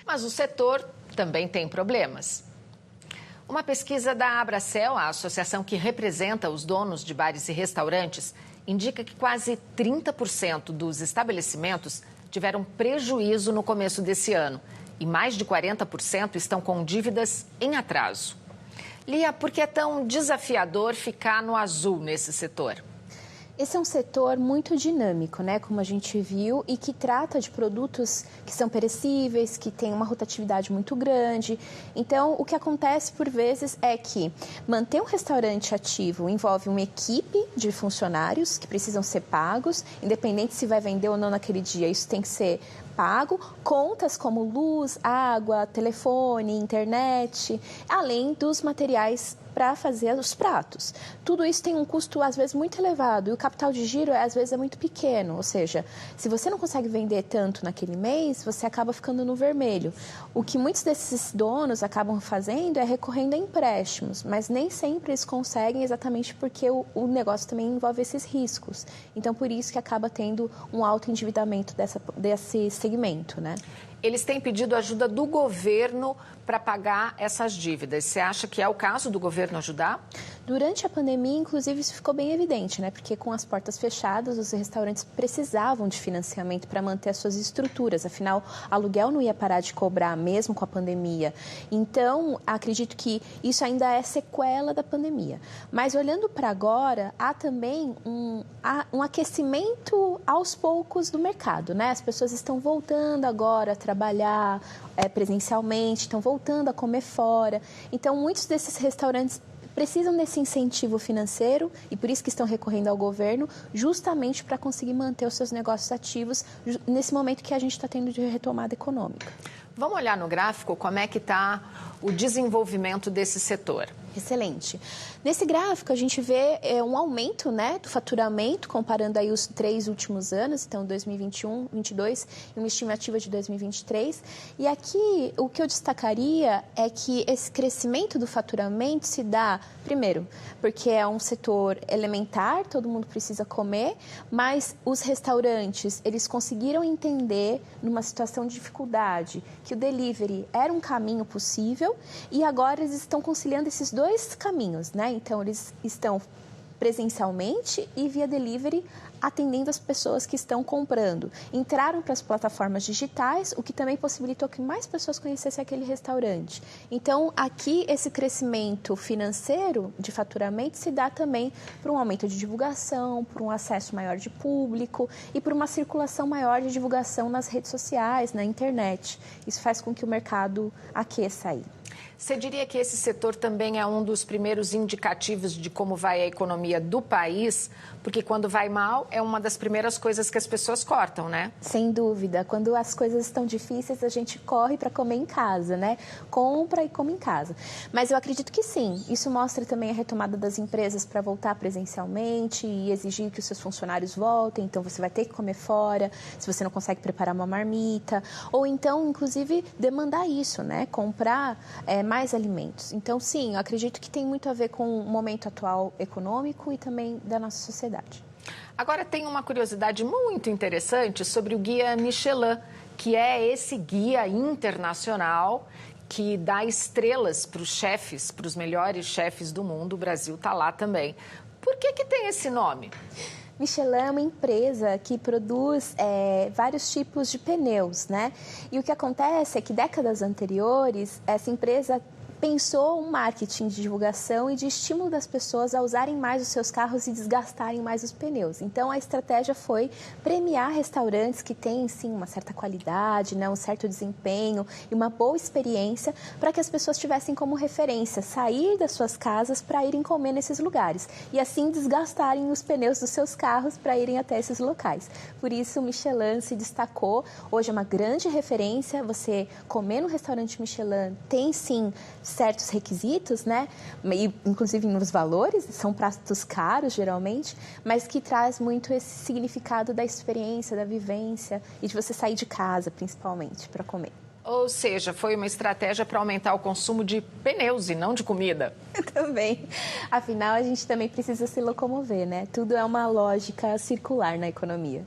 Mas o setor também tem problemas. Uma pesquisa da Abracel, a associação que representa os donos de bares e restaurantes, indica que quase 30% dos estabelecimentos tiveram prejuízo no começo desse ano e mais de 40% estão com dívidas em atraso. Lia, por que é tão desafiador ficar no azul nesse setor? Esse é um setor muito dinâmico, né, como a gente viu, e que trata de produtos que são perecíveis, que têm uma rotatividade muito grande. Então, o que acontece por vezes é que manter um restaurante ativo envolve uma equipe de funcionários que precisam ser pagos, independente se vai vender ou não naquele dia, isso tem que ser pago, contas como luz, água, telefone, internet, além dos materiais para fazer os pratos. Tudo isso tem um custo, às vezes, muito elevado e o capital de giro, às vezes, é muito pequeno. Ou seja, se você não consegue vender tanto naquele mês, você acaba ficando no vermelho. O que muitos desses donos acabam fazendo é recorrendo a empréstimos, mas nem sempre eles conseguem exatamente porque o negócio também envolve esses riscos. Então, por isso que acaba tendo um alto endividamento desse segmento, né? Eles têm pedido ajuda do governo para pagar essas dívidas. Você acha que é o caso do governo ajudar? Durante a pandemia, inclusive, isso ficou bem evidente, né? Porque com as portas fechadas, os restaurantes precisavam de financiamento para manter as suas estruturas. Afinal, aluguel não ia parar de cobrar mesmo com a pandemia. Então, acredito que isso ainda é sequela da pandemia. Mas olhando para agora, há também um aquecimento aos poucos do mercado, né? As pessoas estão voltando agora a trabalhar presencialmente, estão voltando a comer fora. Então, muitos desses restaurantes precisam desse incentivo financeiro e por isso que estão recorrendo ao governo, justamente para conseguir manter os seus negócios ativos nesse momento que a gente está tendo de retomada econômica. Vamos olhar no gráfico como é que está o desenvolvimento desse setor. Excelente. Nesse gráfico, a gente vê um aumento, né, do faturamento, comparando aí os 3 últimos anos, então 2021, 2022 e uma estimativa de 2023. E aqui, o que eu destacaria é que esse crescimento do faturamento se dá, primeiro, porque é um setor elementar, todo mundo precisa comer, mas os restaurantes, eles conseguiram entender, numa situação de dificuldade, que o delivery era um caminho possível e agora eles estão conciliando esses dois caminhos, né? Então, eles estão presencialmente e via delivery atendendo as pessoas que estão comprando. Entraram para as plataformas digitais, o que também possibilitou que mais pessoas conhecessem aquele restaurante. Então, aqui, esse crescimento financeiro de faturamento se dá também por um aumento de divulgação, por um acesso maior de público e por uma circulação maior de divulgação nas redes sociais, na internet. Isso faz com que o mercado aqueça aí. Você diria que esse setor também é um dos primeiros indicativos de como vai a economia do país? Porque quando vai mal, é uma das primeiras coisas que as pessoas cortam, né? Sem dúvida. Quando as coisas estão difíceis, a gente corre para comer em casa, né? Compra e come em casa. Mas eu acredito que sim. Isso mostra também a retomada das empresas para voltar presencialmente e exigir que os seus funcionários voltem. Então, você vai ter que comer fora, se você não consegue preparar uma marmita. Ou então, inclusive, demandar isso, né? Comprar mais alimentos. Então, sim, eu acredito que tem muito a ver com o momento atual econômico e também da nossa sociedade. Agora, tem uma curiosidade muito interessante sobre o Guia Michelin, que é esse guia internacional que dá estrelas para os chefes, para os melhores chefes do mundo. O Brasil está lá também. Por que tem esse nome? Michelin é uma empresa que produz vários tipos de pneus, né? E o que acontece é que décadas anteriores, essa empresa pensou um marketing de divulgação e de estímulo das pessoas a usarem mais os seus carros e desgastarem mais os pneus. Então, a estratégia foi premiar restaurantes que têm, sim, uma certa qualidade, né, um certo desempenho e uma boa experiência para que as pessoas tivessem como referência sair das suas casas para irem comer nesses lugares e, assim, desgastarem os pneus dos seus carros para irem até esses locais. Por isso, o Michelin se destacou. Hoje é uma grande referência. Você comer no restaurante Michelin tem, sim, certos requisitos, né? E, inclusive nos valores, são pratos caros geralmente, mas que traz muito esse significado da experiência, da vivência e de você sair de casa, principalmente, para comer. Ou seja, foi uma estratégia para aumentar o consumo de pneus e não de comida. Também. Afinal, a gente também precisa se locomover, né? Tudo é uma lógica circular na economia.